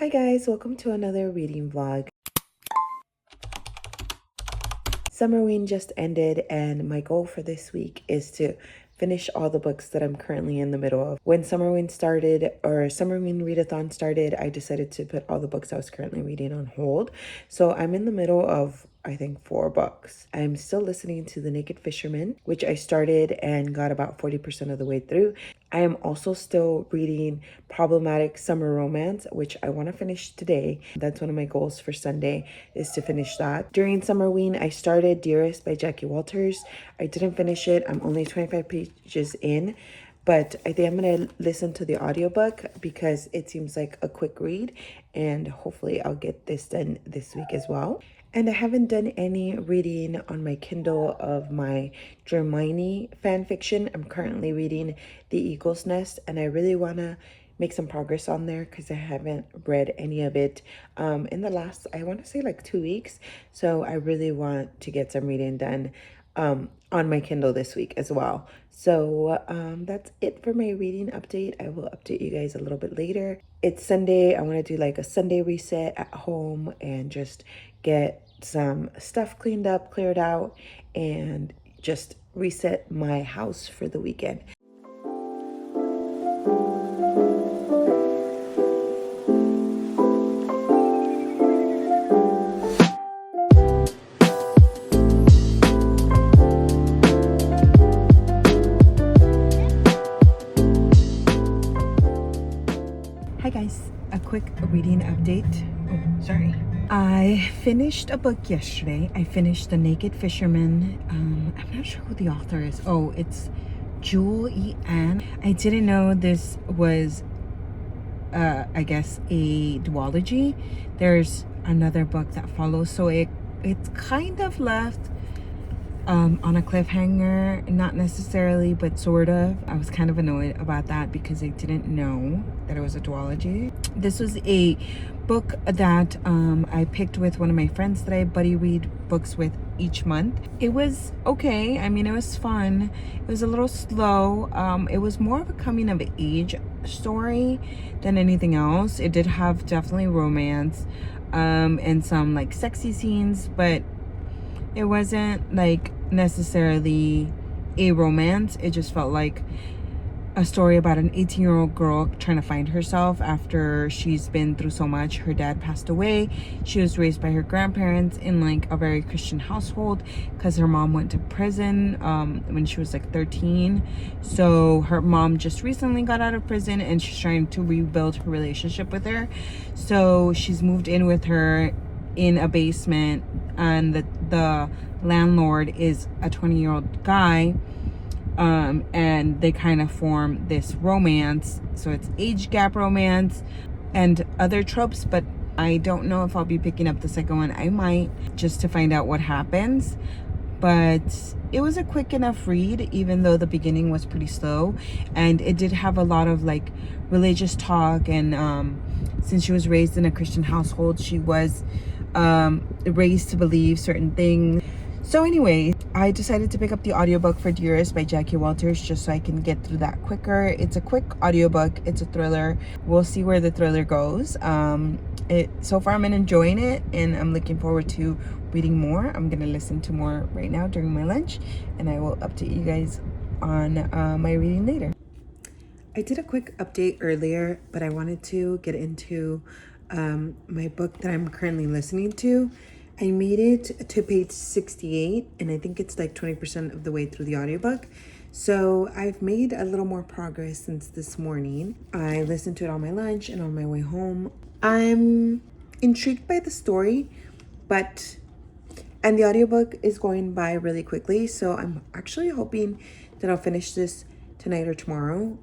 Hi guys, welcome to another reading vlog. Summerween just ended and my goal for this week is to finish all the books that I'm currently in the middle of. When Summerween started, or Summerween Readathon started, I decided to put all the books I was currently reading on hold. So I'm in the middle of, I think, 4 books. I'm still listening to The Naked Fisherman, which I started and got about 40% of the way through. I am also still reading Problematic Summer Romance, which I want to finish today. That's one of my goals for Sunday, is to finish that. During Summerween, I started Dearest by Jackie Walters. I didn't finish it. I'm only 25 pages in, but I think I'm going to listen to the audiobook because it seems like a quick read, and hopefully I'll get this done this week as well. And I haven't done any reading on my Kindle of my Hermione fan fiction. I'm currently reading The Eagle's Nest, and I really want to make some progress on there because I haven't read any of it in the last, I want to say, like 2 weeks. So I really want to get some reading done on my Kindle this week as well. So that's it for my reading update. I will update you guys a little bit later. It's Sunday. I want to do like a Sunday reset at home and just get some stuff cleaned up, cleared out, and just reset my house for the weekend. Hi guys, a quick reading update. Oh, sorry. I finished a book yesterday. I finished The Naked Fisherman. I'm not sure who the author is. Oh, it's Jewel E. Ann. I didn't know this was, I guess, a duology. There's another book that follows, so it's kind of left on a cliffhanger, not necessarily, but sort of. I was kind of annoyed about that because I didn't know that it was a duology. This was a book that I picked with one of my friends that I buddy read books with each month. It was okay. I mean, it was fun. It was a little slow. It was more of a coming of age story than anything else. It did have definitely romance and some like sexy scenes, but it wasn't like necessarily a romance. It just felt like a story about an 18-year-old girl trying to find herself after she's been through so much. Her dad passed away. She was raised by her grandparents in like a very Christian household because her mom went to prison when she was like 13. So her mom just recently got out of prison and she's trying to rebuild her relationship with her. So she's moved in with her in a basement, and the landlord is a 20-year-old guy, and they kind of form this romance. So it's age gap romance and other tropes, but I don't know if I'll be picking up the second one. I might, just to find out what happens. But it was a quick enough read, even though the beginning was pretty slow, and it did have a lot of like religious talk, and since she was raised in a Christian household, she was raised to believe certain things. So anyway, I decided to pick up the audiobook for Dearest by Jackie Walters just so I can get through that quicker. It's a quick audiobook. It's a thriller. We'll see where the thriller goes. So far I'm enjoying it, and I'm looking forward to reading more. I'm gonna listen to more right now during my lunch, and I will update you guys on my reading later. I did a quick update earlier, but I wanted to get into my book that I'm currently listening to. I made it to page 68, and I think it's like 20% of the way through the audiobook. So I've made a little more progress since this morning. I listened to it on my lunch and on my way home. I'm intrigued by the story, and the audiobook is going by really quickly. So I'm actually hoping that I'll finish this tonight or tomorrow.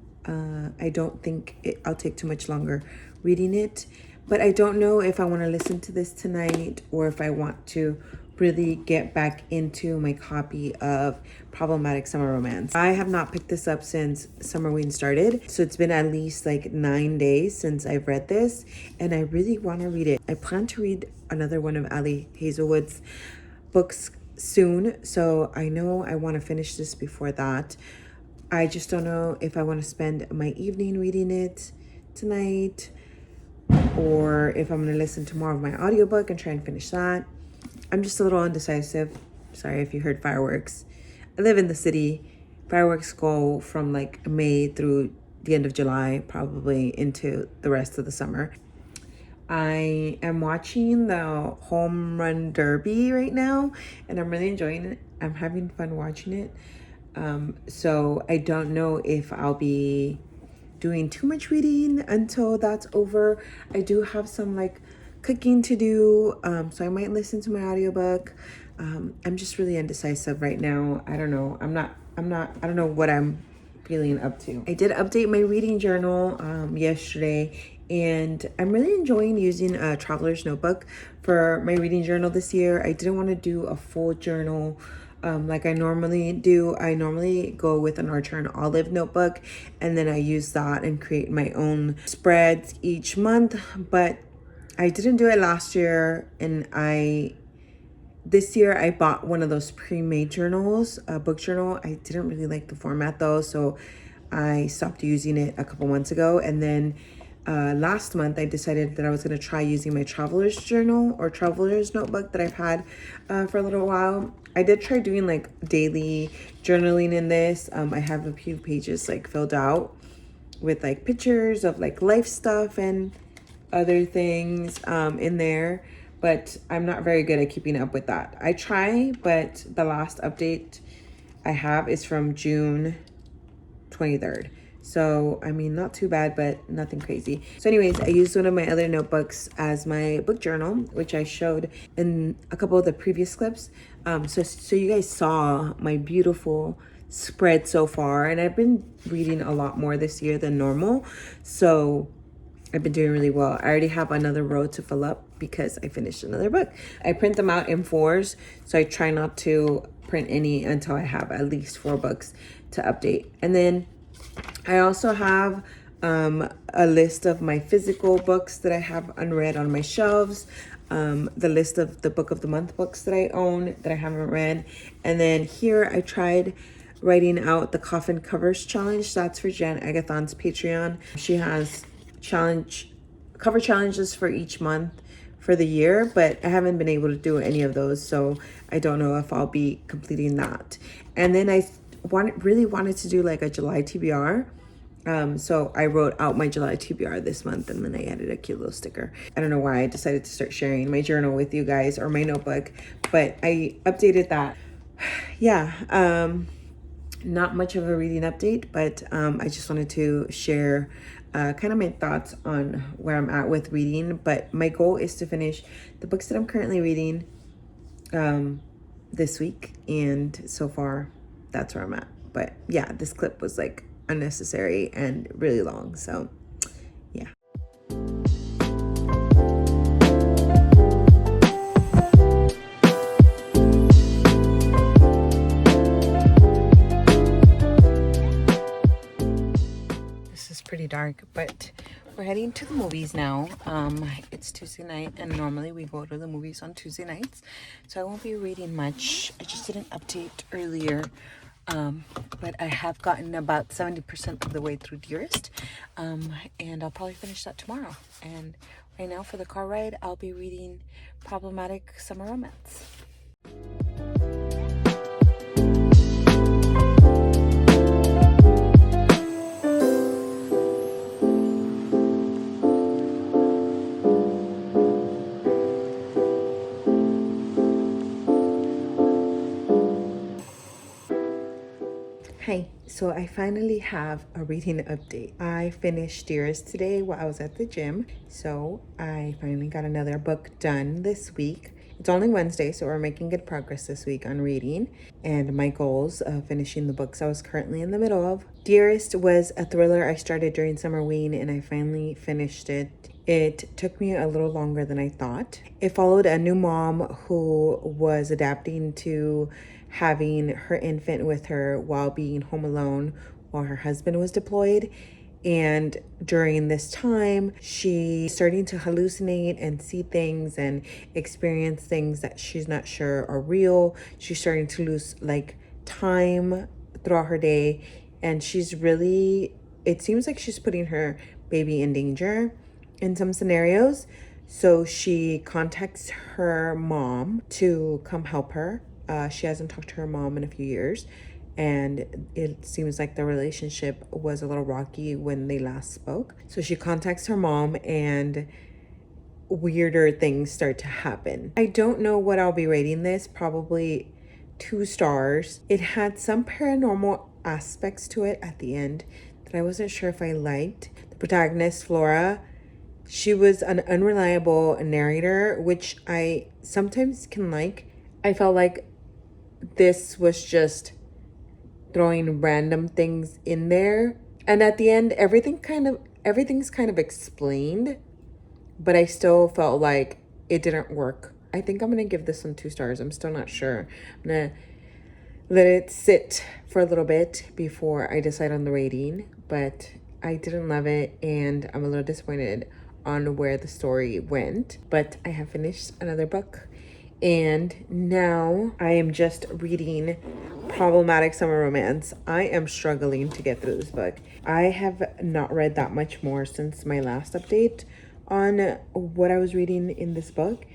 I don't think I'll take too much longer reading it. But I don't know if I want to listen to this tonight or if I want to really get back into my copy of Problematic Summer Romance. I have not picked this up since Summerween started. So it's been at least like 9 days since I've read this, and I really want to read it. I plan to read another one of Ali Hazelwood's books soon. So I know I want to finish this before that. I just don't know if I want to spend my evening reading it tonight or if I'm going to listen to more of my audiobook and try and finish that. I'm just a little indecisive. Sorry if you heard fireworks. I live in the city. Fireworks go from like May through the end of July, probably into the rest of the summer. I am watching the Home Run Derby right now, and I'm really enjoying it. I'm having fun watching it. So I don't know if I'll be doing too much reading until that's over. I do have some like cooking to do, so I might listen to my audiobook. I'm just really indecisive right now. I don't know. I don't know what I'm feeling up to. I did update my reading journal yesterday, and I'm really enjoying using a traveler's notebook for my reading journal this year. I didn't want to do a full journal like I normally do. I normally go with an Archer and Olive notebook, and then I use that and create my own spreads each month. But I didn't do it last year, and this year I bought one of those pre-made journals, a book journal. I didn't really like the format though, so I stopped using it a couple months ago. And then last month I decided that I was going to try using my traveler's journal or traveler's notebook that I've had for a little while. I did try doing like daily journaling in this. I have a few pages like filled out with like pictures of like life stuff and other things in there, but I'm not very good at keeping up with that. I try, but the last update I have is from June 23rd. So, I mean, not too bad, but nothing crazy. So anyways, I used one of my other notebooks as my book journal, which I showed in a couple of the previous clips. So you guys saw my beautiful spread so far, and I've been reading a lot more this year than normal. So I've been doing really well. I already have another row to fill up because I finished another book. I print them out in 4s, so I try not to print any until I have at least 4 books to update. And then I also have a list of my physical books that I have unread on my shelves, the list of the book of the month books that I own that I haven't read. And then here I tried writing out the coffin covers challenge. That's for Jen Agathon's Patreon. She has cover challenges for each month for the year, but I haven't been able to do any of those, so I don't know if I'll be completing that. And then I really wanted to do like a July TBR. So I wrote out my July TBR this month, and then I added a cute little sticker. I don't know why I decided to start sharing my journal with you guys or my notebook, but I updated that. Yeah, not much of a reading update, but I just wanted to share kind of my thoughts on where I'm at with reading. But my goal is to finish the books that I'm currently reading this week, and so far that's where I'm at. But yeah, this clip was like unnecessary and really long, so yeah. This is pretty dark, but we're heading to the movies now. It's Tuesday night, and normally we go to the movies on Tuesday nights, so I won't be reading much. I just did an update earlier, but I have gotten about 70% of the way through Dearest, and I'll probably finish that tomorrow. And right now for the car ride, I'll be reading Problematic Summer Romance. Hi, so I finally have a reading update. I finished Dearest today while I was at the gym, so I finally got another book done this week. It's only Wednesday, so we're making good progress this week on reading and my goals of finishing the books I was currently in the middle of. Dearest was a thriller I started during Summerween, and I finally finished it. It took me a little longer than I thought. It followed a new mom who was adapting to having her infant with her while being home alone while her husband was deployed. And during this time, she's starting to hallucinate and see things and experience things that she's not sure are real. She's starting to lose like time throughout her day, and it seems like she's putting her baby in danger. in some scenarios. So she contacts her mom to come help her. She hasn't talked to her mom in a few years, and it seems like the relationship was a little rocky when they last spoke. So she contacts her mom, and weirder things start to happen. I don't know what I'll be rating this, probably 2 stars. It had some paranormal aspects to it at the end that I wasn't sure if I liked. The protagonist, Flora, she was an unreliable narrator, which I sometimes can like. I felt like this was just throwing random things in there. And at the end, everything's kind of explained, but I still felt like it didn't work. I think I'm gonna give this one 2 stars. I'm still not sure. I'm gonna let it sit for a little bit before I decide on the rating, but I didn't love it, and I'm a little disappointed on where the story went. But I have finished another book, and now I am just reading Problematic Summer Romance. I am struggling to get through this book. I have not read that much more since my last update on what I was reading in this book.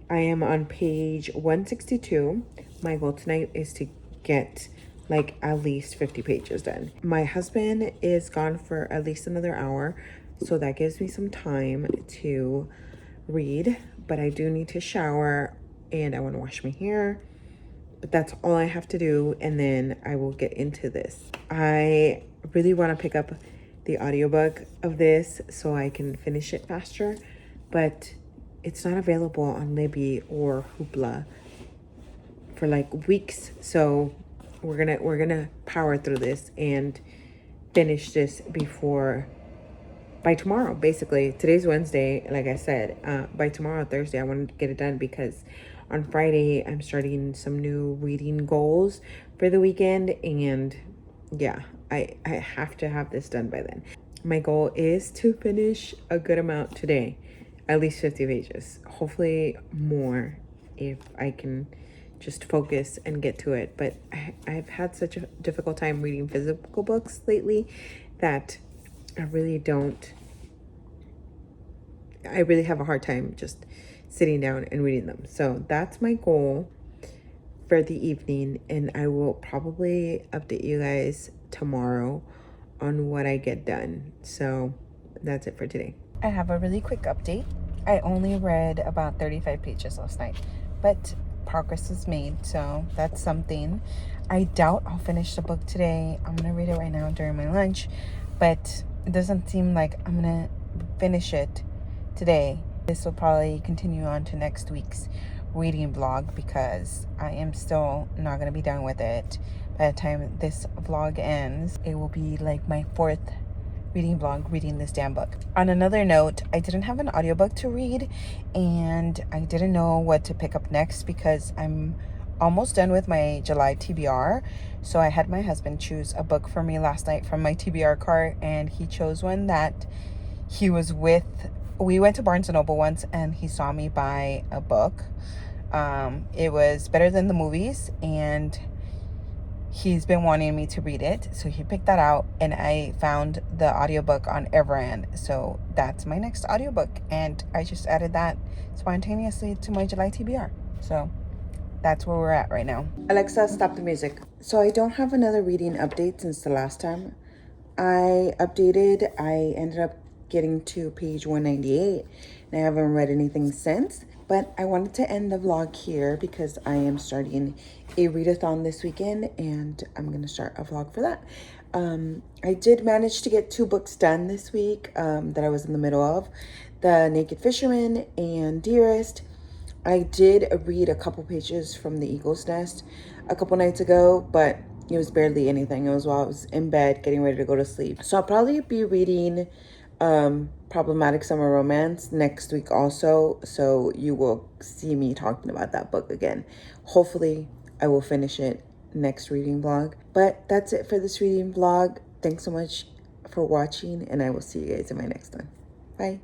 I am on page 162. My goal tonight is to get like at least 50 pages done. My husband is gone for at least another hour, so that gives me some time to read, but I do need to shower and I want to wash my hair. But that's all I have to do, and then I will get into this. I really want to pick up the audiobook of this so I can finish it faster, but it's not available on Libby or Hoopla for like weeks. So we're gonna power through this and finish this by tomorrow. Basically, today's Wednesday, like I said. By tomorrow, Thursday, I want to get it done because on Friday I'm starting some new reading goals for the weekend, and yeah, I have to have this done by then. My goal is to finish a good amount today, at least 50 pages, hopefully more if I can just focus and get to it. But I've had such a difficult time reading physical books lately that I really have a hard time just sitting down and reading them. So that's my goal for the evening, and I will probably update you guys tomorrow on what I get done. So that's it for today. I have a really quick update. I only read about 35 pages last night, but progress is made, so that's something. I doubt I'll finish the book today. I'm gonna read it right now during my lunch, but it doesn't seem like I'm gonna finish it today. This will probably continue on to next week's reading vlog because I am still not gonna be done with it. By the time this vlog ends, it will be like my 4th reading vlog reading this damn book. On another note, I didn't have an audiobook to read, and I didn't know what to pick up next because I'm almost done with my July TBR. So I had my husband choose a book for me last night from my TBR cart, and he chose one that he was with. We went to Barnes & Noble once, and he saw me buy a book. It was better than the movies, and he's been wanting me to read it, so he picked that out, and I found the audiobook on Everand. So that's my next audiobook, and I just added that spontaneously to my July TBR. So that's where we're at right now. Alexa, stop the music. So I don't have another reading update since the last time I updated. I ended up getting to page 198, and I haven't read anything since. But I wanted to end the vlog here because I am starting a readathon this weekend, and I'm going to start a vlog for that. I did manage to get 2 books done this week that I was in the middle of. The Naked Fisherman and Dearest. I did read a couple pages from The Eagle's Nest a couple nights ago, but it was barely anything. It was while I was in bed getting ready to go to sleep. So I'll probably be reading Problematic Summer Romance next week also, so you will see me talking about that book again. Hopefully I will finish it next reading vlog. But that's it for this reading vlog. Thanks so much for watching, and I will see you guys in my next one. Bye.